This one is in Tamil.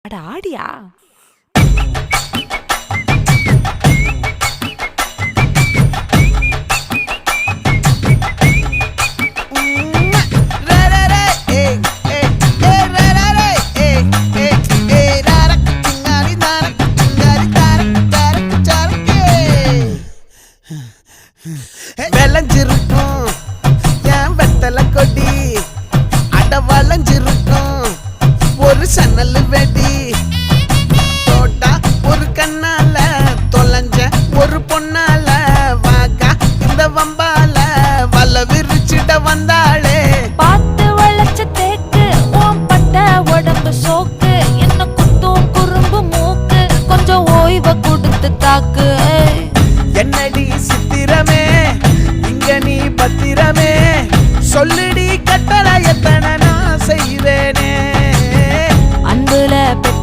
அட ஆடியா? விளைஞ்சிருக்கும் என் வெத்தலை கொடி, அட வளைஞ்சிருக்கும் ஒரு சன்னல் வெடி, தோட்டா ஒரு கண்ணால தொலைஞ்ச ஒரு பொண்ணால வாக்கா இந்த வம்பால வல விரிச்சிட வந்தாளே. பார்த்து வளைச்ச தேக்கு ஓம் பட்ட உடம்பு சோக்கு, என்ன குத்தும் குறும்பு மூக்கு, கொஞ்சம் ஓய்வை கொடுத்து தாக்கு. என்னடி சித்திரமே இங்க நீ பத்திரமே சொல்லு